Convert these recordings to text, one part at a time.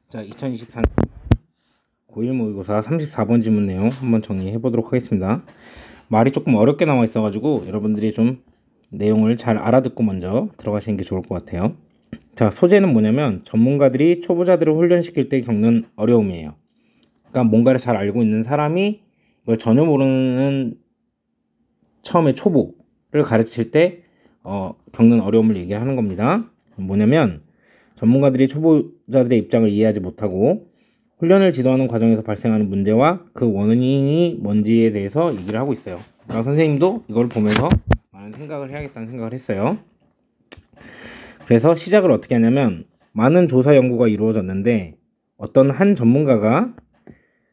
자, 2024년 고1 모의고사 34번 지문 내용 한번 정리해 보도록 하겠습니다. 말이 조금 어렵게 나와 있어가지고 여러분들이 좀 내용을 잘 알아듣고 먼저 들어가시는 게 좋을 것 같아요. 자, 소재는 뭐냐면 전문가들이 초보자들을 훈련시킬 때 겪는 어려움이에요. 그러니까 뭔가를 잘 알고 있는 사람이 이걸 전혀 모르는 처음에 초보를 가르칠 때 겪는 어려움을 얘기하는 겁니다. 뭐냐면 전문가들이 초보자들의 입장을 이해하지 못하고 훈련을 지도하는 과정에서 발생하는 문제와 그 원인이 뭔지에 대해서 얘기를 하고 있어요. 그러니까 선생님도 이걸 보면서 많은 생각을 해야겠다는 생각을 했어요. 그래서 시작을 어떻게 하냐면 많은 조사 연구가 이루어졌는데 어떤 한 전문가가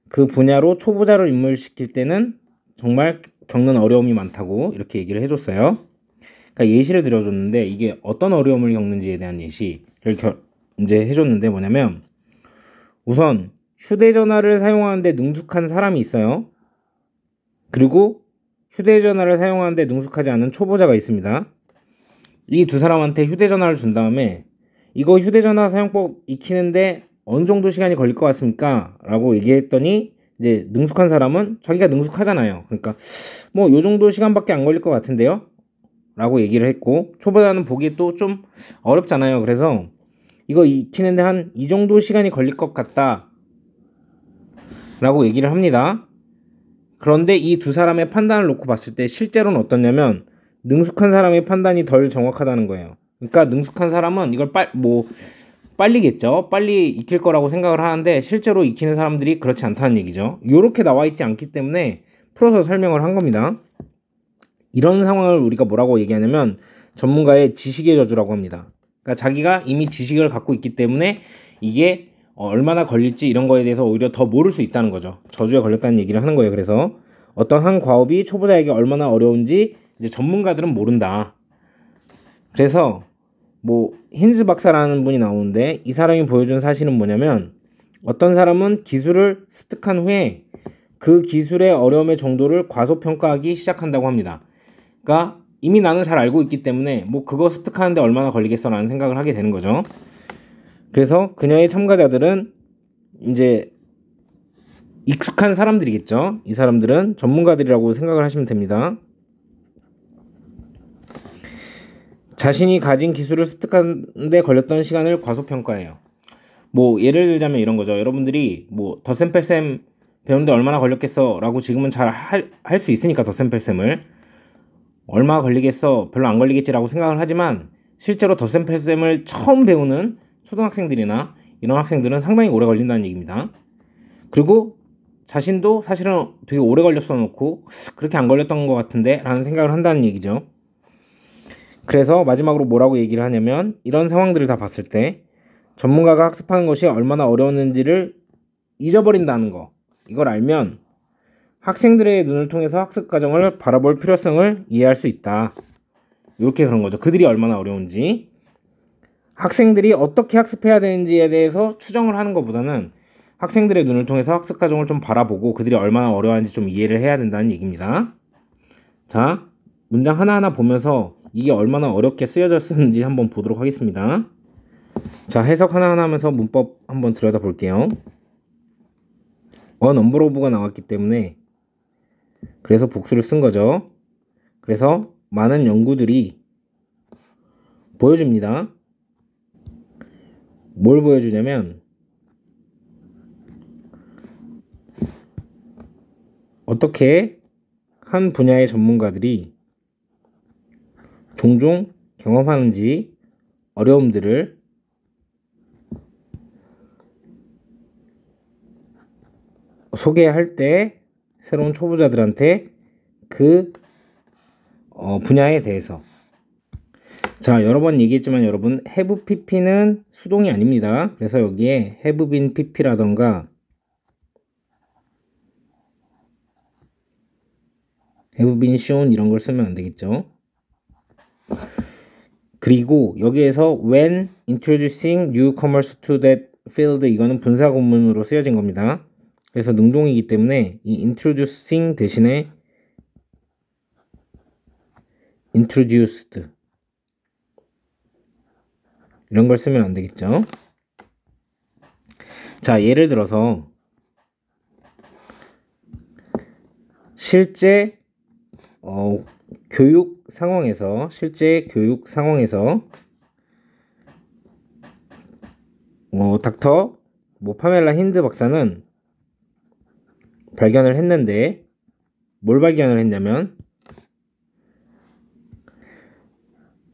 그 분야로 초보자를 입문시킬 때는 정말 겪는 어려움이 많다고 이렇게 얘기를 해줬어요. 그러니까 예시를 들어줬는데 이게 어떤 어려움을 겪는지에 대한 예시를 이제 해줬는데 뭐냐면 우선 휴대전화를 사용하는데 능숙한 사람이 있어요. 그리고 휴대전화를 사용하는데 능숙하지 않은 초보자가 있습니다. 이 두 사람한테 휴대전화를 준 다음에 이거 휴대전화 사용법 익히는데 어느 정도 시간이 걸릴 것 같습니까? 라고 얘기했더니 이제 능숙한 사람은 자기가 능숙하잖아요. 그러니까 뭐 요 정도 시간밖에 안 걸릴 것 같은데요? 라고 얘기를 했고 초보자는 보기에 또 좀 어렵잖아요. 그래서 이거 익히는데 한 이 정도 시간이 걸릴 것 같다 라고 얘기를 합니다. 그런데 이 두 사람의 판단을 놓고 봤을 때 실제로는 어떻냐면 능숙한 사람의 판단이 덜 정확하다는 거예요. 그러니까 능숙한 사람은 이걸 빨리겠죠. 빨리 익힐 거라고 생각을 하는데 실제로 익히는 사람들이 그렇지 않다는 얘기죠. 이렇게 나와 있지 않기 때문에 풀어서 설명을 한 겁니다. 이런 상황을 우리가 뭐라고 얘기하냐면 전문가의 지식의 저주라고 합니다. 그러니까 자기가 이미 지식을 갖고 있기 때문에 이게 얼마나 걸릴지 이런 거에 대해서 오히려 더 모를 수 있다는 거죠. 저주에 걸렸다는 얘기를 하는 거예요. 그래서 어떤 한 과업이 초보자에게 얼마나 어려운지 이제 전문가들은 모른다. 그래서 뭐 힌즈 박사라는 분이 나오는데 이 사람이 보여준 사실은 뭐냐면 어떤 사람은 기술을 습득한 후에 그 기술의 어려움의 정도를 과소평가하기 시작한다고 합니다. 그러니까 이미 나는 잘 알고 있기 때문에 뭐 그거 습득하는데 얼마나 걸리겠어 라는 생각을 하게 되는 거죠. 그래서 그녀의 참가자들은 이제 익숙한 사람들이겠죠. 이 사람들은 전문가들이라고 생각을 하시면 됩니다. 자신이 가진 기술을 습득하는데 걸렸던 시간을 과소평가해요. 뭐 예를 들자면 이런 거죠. 여러분들이 뭐 덧셈 뺄셈 배우는데 얼마나 걸렸겠어 라고 지금은 잘 할 수 있으니까 덧셈 뺄셈을 얼마 걸리겠어 별로 안 걸리겠지라고 생각을 하지만 실제로 덧셈 뺄셈을 처음 배우는 초등학생들이나 이런 학생들은 상당히 오래 걸린다는 얘기입니다. 그리고 자신도 사실은 되게 오래 걸렸어 놓고 그렇게 안 걸렸던 것 같은데 라는 생각을 한다는 얘기죠. 그래서 마지막으로 뭐라고 얘기를 하냐면 이런 상황들을 다 봤을 때 전문가가 학습하는 것이 얼마나 어려웠는지를 잊어버린다는 거, 이걸 알면 학생들의 눈을 통해서 학습 과정을 바라볼 필요성을 이해할 수 있다. 이렇게 그런 거죠. 그들이 얼마나 어려운지 학생들이 어떻게 학습해야 되는지에 대해서 추정을 하는 것보다는 학생들의 눈을 통해서 학습 과정을 좀 바라보고 그들이 얼마나 어려워하는지 좀 이해를 해야 된다는 얘기입니다. 자, 문장 하나하나 보면서 이게 얼마나 어렵게 쓰여졌는지 한번 보도록 하겠습니다. 자, 해석 하나하나 하면서 문법 한번 들여다 볼게요. 넘버 오브가 나왔기 때문에 그래서 복수를 쓴 거죠. 그래서 많은 연구들이 보여줍니다. 뭘 보여주냐면 어떻게 한 분야의 전문가들이 종종 경험하는지 어려움들을 소개할 때 새로운 초보자들한테 그 분야에 대해서 자, 여러 번 얘기했지만 여러분 have pp는 수동이 아닙니다. 그래서 여기에 have been pp라던가 have been shown 이런 걸 쓰면 안 되겠죠. 그리고 여기에서 when introducing newcomers to that field 이거는 분사 구문으로 쓰여진 겁니다. 그래서 능동이기 때문에 이 introducing 대신에 introduced 이런 걸 쓰면 안 되겠죠. 자, 예를 들어서 실제 교육 상황에서 닥터 파멜라 힌드 박사는 발견을 했는데 뭘 발견을 했냐면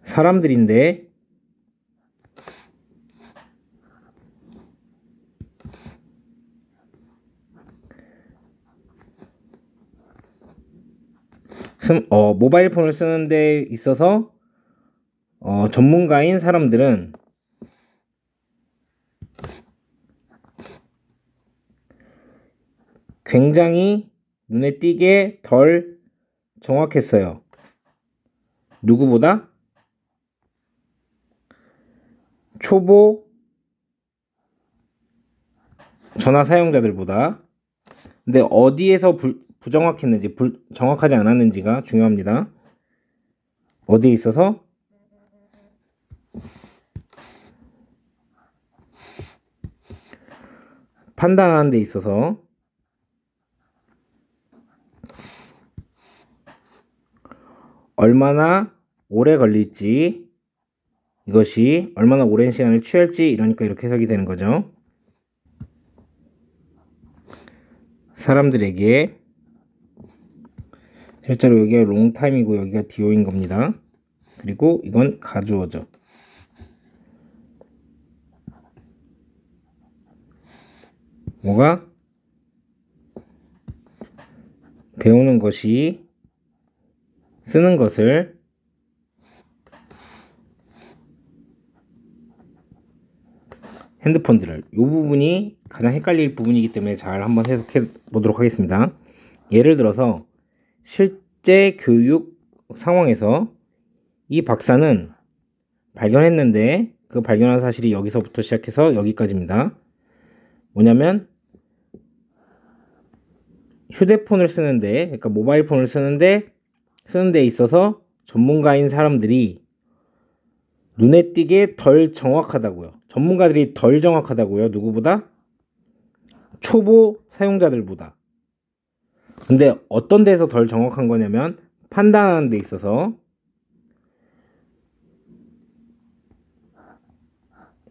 사람들인데 모바일 폰을 쓰는 데 있어서 전문가인 사람들은 굉장히 눈에 띄게 덜 정확했어요. 누구보다? 초보 전화 사용자들보다. 근데 어디에서 부정확했는지, 정확하지 않았는지가 중요합니다. 어디에 있어서? 판단하는 데 있어서. 얼마나 오래 걸릴지, 이것이 얼마나 오랜 시간을 취할지, 이러니까 이렇게 해석이 되는 거죠. 사람들에게, 실제로 여기가 롱타임이고 여기가 DO인 겁니다. 그리고 이건 가주어죠. 뭐가? 배우는 것이 쓰는 것을 핸드폰들을, 이 부분이 가장 헷갈릴 부분이기 때문에 잘 한번 해석해 보도록 하겠습니다. 예를 들어서 실제 교육 상황에서 이 박사는 발견했는데 그 발견한 사실이 여기서부터 시작해서 여기까지입니다. 뭐냐면 휴대폰을 쓰는데, 그러니까 모바일 폰을 쓰는 데 있어서 전문가인 사람들이 눈에 띄게 덜 정확하다고요. 전문가들이 덜 정확하다고요. 누구보다? 초보 사용자들보다. 근데 어떤 데서 덜 정확한 거냐면 판단하는 데 있어서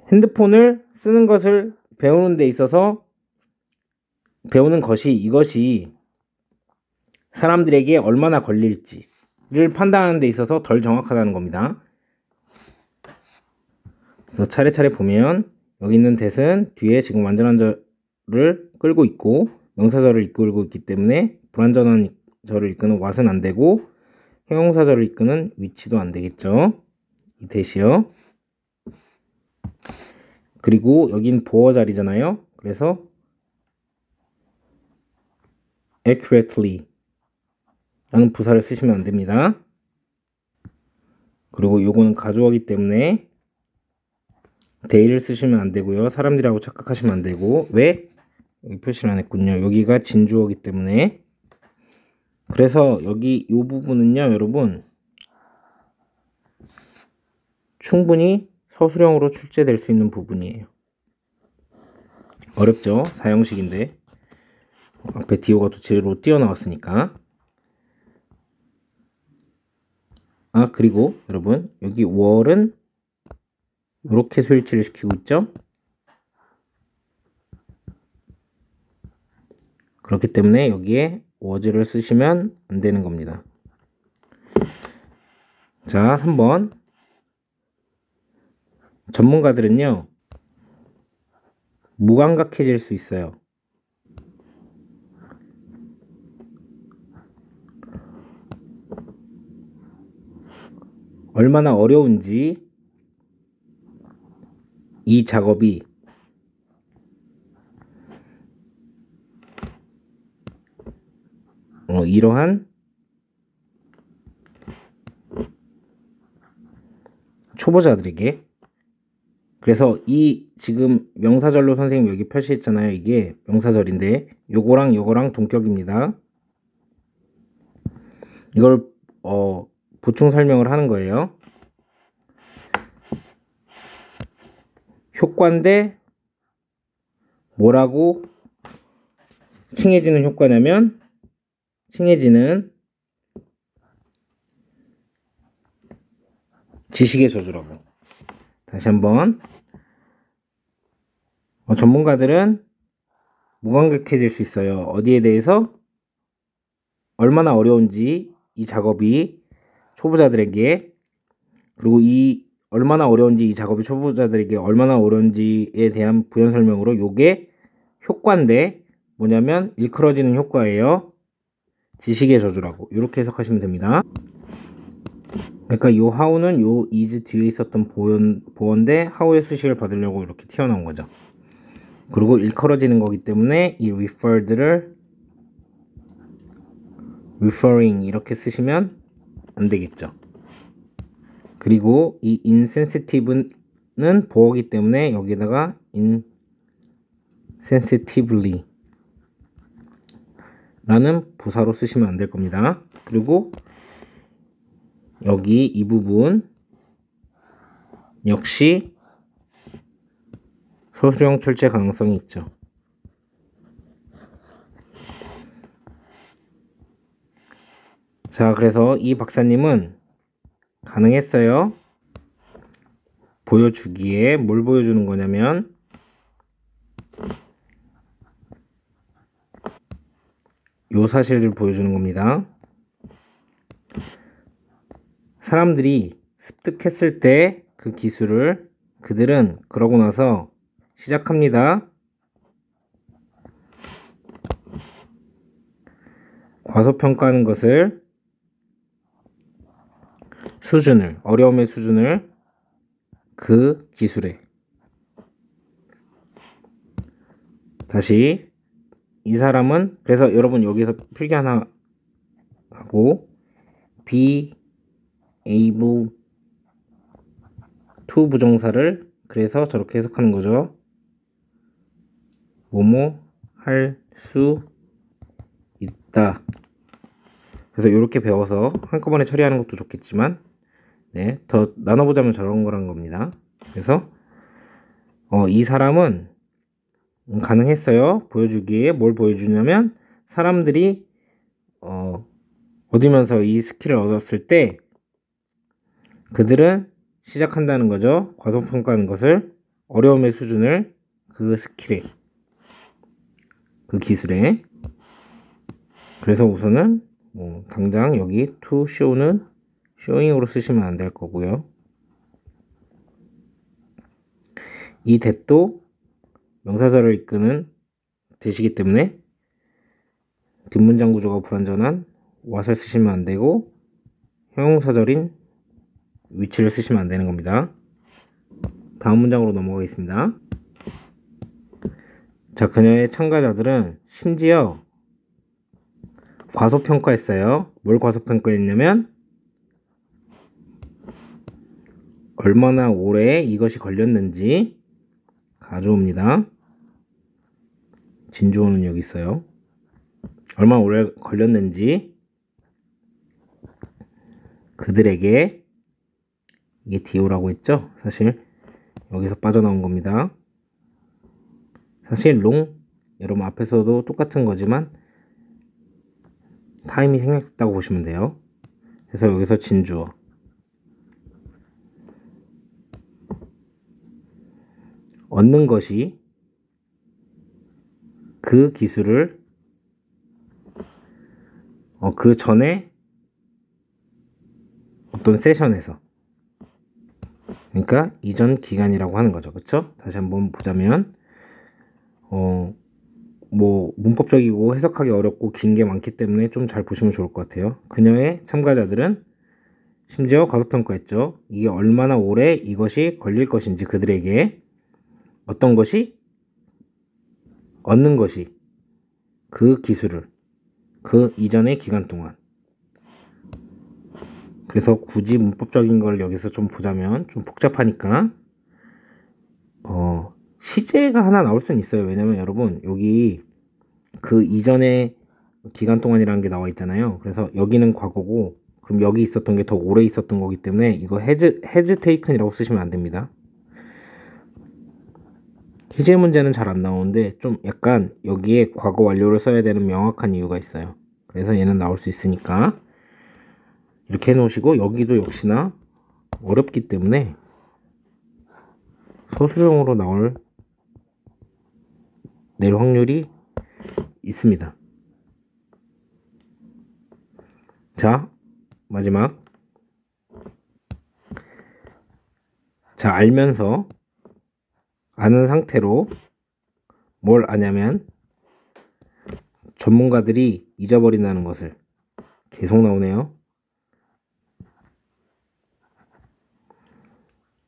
핸드폰을 쓰는 것을 배우는 데 있어서 배우는 것이, 이것이 사람들에게 얼마나 걸릴지를 판단하는 데 있어서 덜 정확하다는 겁니다. 그래서 차례차례 보면 여기 있는 that은 뒤에 지금 완전한 절을 끌고 있고 명사절을 이끌고 있기 때문에 불완전한 절을 이끄는 what은 안 되고 형용사절을 이끄는 which도 안 되겠죠. 이 that이요. 그리고 여긴 보어 자리잖아요. 그래서 accurately 라는 부사를 쓰시면 안 됩니다. 그리고 요거는 가주어이기 때문에 they를 쓰시면 안 되고요. 사람들이라고 착각하시면 안 되고. 왜? 여기 표시를 안 했군요. 여기가 진주어이기 때문에. 그래서 여기 이 부분은요, 여러분, 충분히 서술형으로 출제될 수 있는 부분이에요. 어렵죠? 사형식인데 앞에 DO가 도치로 띄어나왔으니까. 그리고 여러분, 여기 월은 이렇게 수일치를 시키고 있죠? 그렇기 때문에 여기에 was를 쓰시면 안 되는 겁니다. 자, 3번. 전문가들은요, 무감각해질 수 있어요. 얼마나 어려운지 이 작업이 이러한 초보자들에게. 그래서 이 지금 명사절로 선생님 여기 표시했잖아요. 이게 명사절인데 요거랑 요거랑 동격입니다. 이걸 보충 설명을 하는 거예요. 효과인데 뭐라고 칭해지는 효과냐면 칭해지는 지식의 저주라고. 다시 한번 전문가들은 무감각해질 수 있어요. 어디에 대해서? 얼마나 어려운지 이 작업이 초보자들에게, 그리고 이 얼마나 어려운지 이 작업이 초보자들에게 얼마나 어려운지에 대한 부연 설명으로 요게 효과인데 뭐냐면 일컬어지는 효과예요. 지식의 저주라고 이렇게 해석하시면 됩니다. 그러니까 요 how는 요 is 뒤에 있었던 보어인데 how의 수식을 받으려고 이렇게 튀어나온 거죠. 그리고 일컬어지는 거기 때문에 이 referred를 referring 이렇게 쓰시면 안 되겠죠. 그리고 이 insensitive는 보어기 때문에 여기다가 insensitively 라는 부사로 쓰시면 안 될 겁니다. 그리고 여기 이 부분 역시 소수형 출제 가능성이 있죠. 자, 그래서 이 박사님은 가능했어요. 보여주기에 뭘 보여주는 거냐면 요 사실을 보여주는 겁니다. 사람들이 습득했을 때 그 기술을 그들은 그러고 나서 시작합니다. 과소평가하는 것을, 수준을, 어려움의 수준을 그 기술에. 다시 이 사람은, 그래서 여러분 여기서 필기 하나 하고 be able to 부정사를 그래서 저렇게 해석하는 거죠. 뭐뭐 할 수 있다. 그래서 이렇게 배워서 한꺼번에 처리하는 것도 좋겠지만 더 나눠보자면 저런 거란 겁니다. 그래서 이 사람은 가능했어요. 보여주기에 뭘 보여주냐면 사람들이 얻으면서 이 스킬을 얻었을 때 그들은 시작한다는 거죠. 과소평가하는 것을, 어려움의 수준을 그 스킬에, 그 기술에. 그래서 우선은 당장 여기 to show는 showing으로 쓰시면 안 될 거고요. 이 that도 명사절을 이끄는 대시기 때문에 뒷문장 구조가 불완전한 what을 쓰시면 안 되고 형용사절인 위치를 쓰시면 안 되는 겁니다. 다음 문장으로 넘어가겠습니다. 자, 그녀의 참가자들은 심지어 과소평가했어요. 뭘 과소평가했냐면 얼마나 오래 이것이 걸렸는지. 가져옵니다. 진주어는 여기 있어요. 얼마나 오래 걸렸는지 그들에게, 이게 DO라고 했죠? 사실 여기서 빠져나온 겁니다. 사실 long 여러분 앞에서도 똑같은 거지만 타임이 생략됐다고 보시면 돼요. 그래서 여기서 진주어, 얻는 것이 그 기술을 그 전에 어떤 세션에서, 그러니까 이전 기간이라고 하는 거죠. 그쵸? 다시 한번 보자면 뭐 문법적이고 해석하기 어렵고 긴 게 많기 때문에 좀 잘 보시면 좋을 것 같아요. 그녀의 참가자들은 심지어 과소평가했죠. 이게 얼마나 오래 이것이 걸릴 것인지 그들에게, 어떤 것이, 얻는 것이 그 기술을 그 이전의 기간 동안. 그래서 굳이 문법적인 걸 여기서 좀 보자면 좀 복잡하니까 시제가 하나 나올 수는 있어요. 왜냐면 여러분 여기 그 이전의 기간 동안이라는 게 나와 있잖아요. 그래서 여기는 과거고 그럼 여기 있었던 게 더 오래 있었던 거기 때문에 이거 has taken이라고 쓰시면 안 됩니다. 희재 문제는 잘 안 나오는데 좀 약간 여기에 과거 완료를 써야 되는 명확한 이유가 있어요. 그래서 얘는 나올 수 있으니까 이렇게 해놓으시고, 여기도 역시나 어렵기 때문에 서술형으로 낼 확률이 있습니다. 자, 마지막. 자, 아는 상태로 뭘 아냐면 전문가들이 잊어버린다는 것을. 계속 나오네요.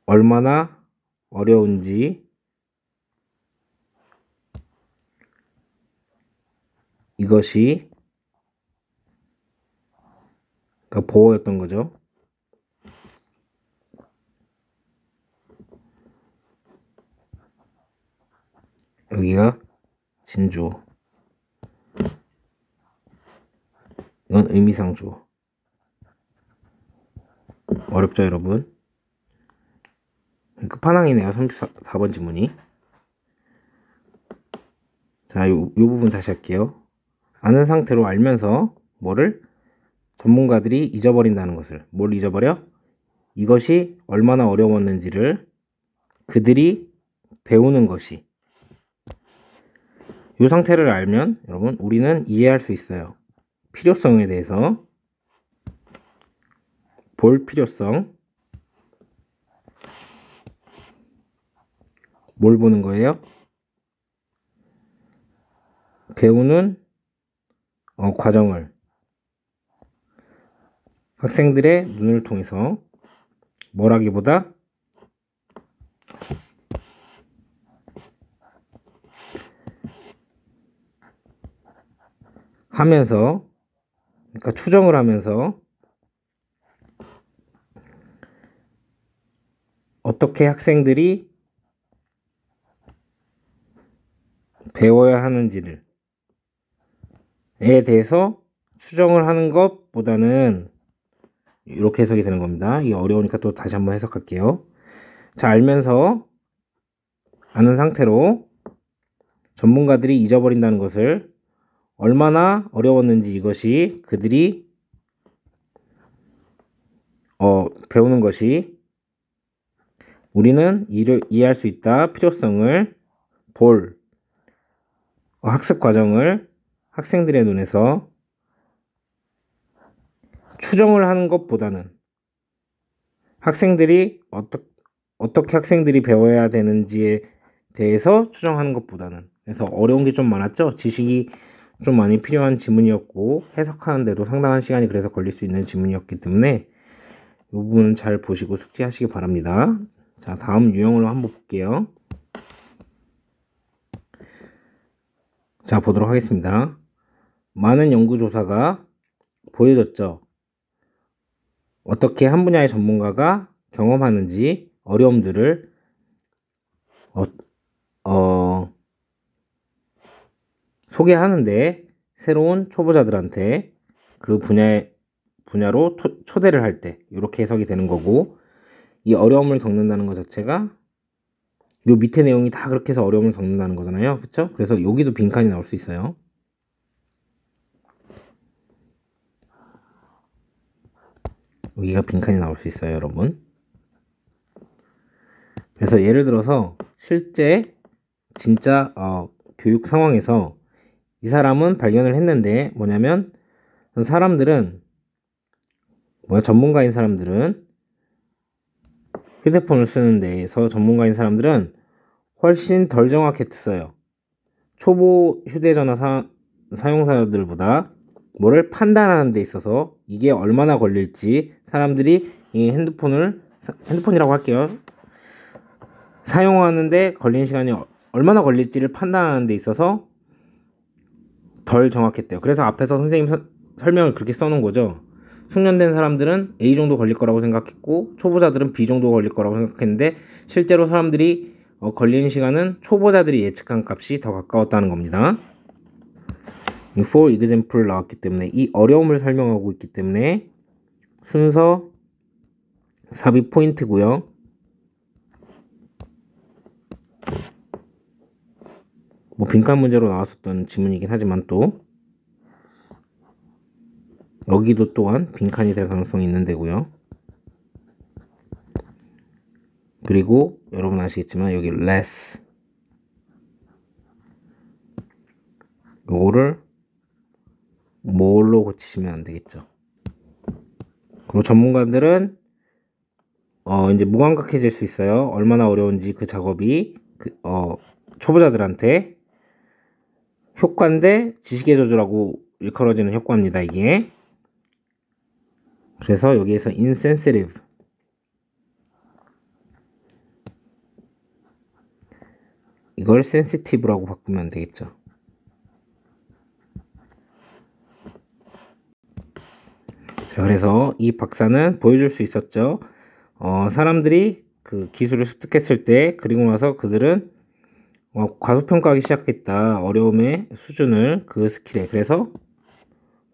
얼마나 어려운지 이것이, 그러니까 보어였던 거죠. 여기가 진주어. 이건 의미상 주어. 어렵죠, 여러분? 끝판왕이네요, 34번 지문이. 자, 요 부분 다시 할게요. 아는 상태로 알면서 뭐를? 전문가들이 잊어버린다는 것을. 뭘 잊어버려? 이것이 얼마나 어려웠는지를 그들이 배우는 것이. 이 상태를 알면 여러분 우리는 이해할 수 있어요. 필요성에 대해서. 볼 필요성. 뭘 보는 거예요? 배우는 과정을 학생들의 눈을 통해서 뭐라기보다 하면서, 그러니까 추정을 하면서 어떻게 학생들이 배워야 하는지를 에 대해서 추정을 하는 것보다는 이렇게 해석이 되는 겁니다. 이게 어려우니까 또 다시 한번 해석할게요. 자, 아는 상태로 전문가들이 잊어버린다는 것을 얼마나 어려웠는지 이것이 그들이 배우는 것이 우리는 이해할 수 있다. 필요성을 학습 과정을 학생들의 눈에서 추정을 하는 것보다는 학생들이 어떻게 학생들이 배워야 되는지에 대해서 추정하는 것보다는. 그래서 어려운 게 좀 많았죠. 지식이 좀 많이 필요한 지문이었고 해석하는데도 상당한 시간이 그래서 걸릴 수 있는 지문이었기 때문에 이 부분은 잘 보시고 숙지하시기 바랍니다. 자, 다음 유형으로 한번 볼게요. 자, 보도록 하겠습니다. 많은 연구조사가 보여줬죠. 어떻게 한 분야의 전문가가 경험하는지 어려움들을 소개하는데 새로운 초보자들한테 그 분야로 초대를 할 때 이렇게 해석이 되는 거고, 이 어려움을 겪는다는 것 자체가 요 밑에 내용이 다 그렇게 해서 어려움을 겪는다는 거잖아요. 그쵸? 그래서 여기도 빈칸이 나올 수 있어요. 여기가 빈칸이 나올 수 있어요, 여러분. 그래서 예를 들어서 실제 진짜 교육 상황에서 이 사람은 발견을 했는데 뭐냐면 전문가인 사람들은 휴대폰을 쓰는 데에서 전문가인 사람들은 훨씬 덜 정확했어요. 초보 휴대전화 사용자들보다 뭐를 판단하는 데 있어서 이게 얼마나 걸릴지 사람들이 이 핸드폰이라고 할게요. 사용하는데 걸린 시간이 얼마나 걸릴지를 판단하는 데 있어서 덜 정확했대요. 그래서 앞에서 선생님 설명을 그렇게 써놓은 거죠. 숙련된 사람들은 A 정도 걸릴 거라고 생각했고 초보자들은 B 정도 걸릴 거라고 생각했는데 실제로 사람들이 걸리는 시간은 초보자들이 예측한 값이 더 가까웠다는 겁니다. for example 나왔기 때문에 이 어려움을 설명하고 있기 때문에 순서 삽입 포인트고요. 뭐 빈칸 문제로 나왔었던 지문이긴 하지만 또 여기도 또한 빈칸이 될 가능성이 있는 데고요. 그리고 여러분 아시겠지만 여기 less 요거를 뭘로 고치시면 안 되겠죠. 그리고 전문가들은 이제 무감각해질 수 있어요. 얼마나 어려운지 그 작업이 초보자들한테 효과인데 지식의 저주라고 일컬어지는 효과입니다. 이게 그래서 여기에서 insensitive 이걸 sensitive라고 바꾸면 안 되겠죠. 자, 그래서 이 박사는 보여줄 수 있었죠. 사람들이 그 기술을 습득했을 때 그리고 나서 그들은 과소평가하기 시작했다. 어려움의 수준을 그 스킬에. 그래서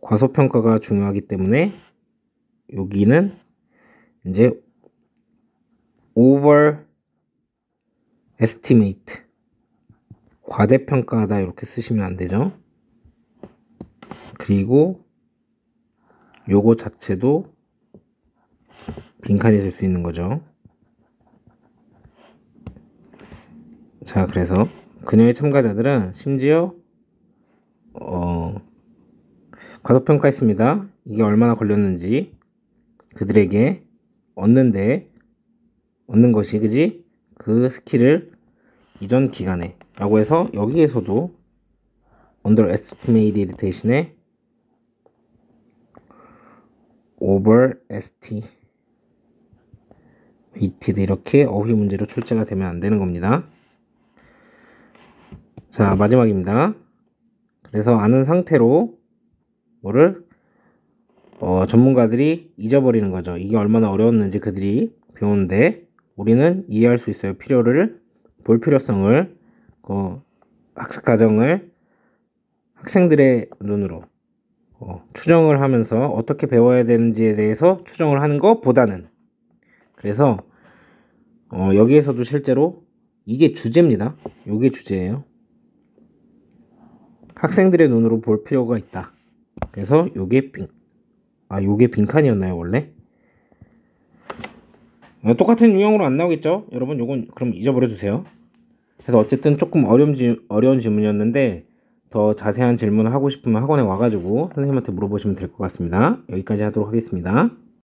과소평가가 중요하기 때문에 여기는 이제 overestimate 과대평가하다 이렇게 쓰시면 안 되죠. 그리고 요거 자체도 빈칸이 될 수 있는 거죠. 자, 그래서 그녀의 참가자들은 심지어 과소평가했습니다. 이게 얼마나 걸렸는지 그들에게 얻는 것이 그지 그 스킬을 이전 기간에 라고 해서 여기에서도 underestimated 대신에 overestimated 이렇게 어휘 문제로 출제가 되면 안 되는 겁니다. 자, 마지막입니다. 그래서 아는 상태로 뭐를 전문가들이 잊어버리는 거죠. 이게 얼마나 어려웠는지 그들이 배우는데 우리는 이해할 수 있어요. 볼 필요성을 학습 과정을 학생들의 눈으로 추정을 하면서 어떻게 배워야 되는지에 대해서 추정을 하는 것보다는 그래서 여기에서도 실제로 이게 주제입니다. 이게 주제예요. 학생들의 눈으로 볼 필요가 있다. 그래서 요게 빈칸이었나요 원래? 똑같은 유형으로 안 나오겠죠? 여러분 요건 그럼 잊어버려 주세요. 그래서 어쨌든 조금 어려운 질문이었는데 더 자세한 질문을 하고 싶으면 학원에 와가지고 선생님한테 물어보시면 될 것 같습니다. 여기까지 하도록 하겠습니다.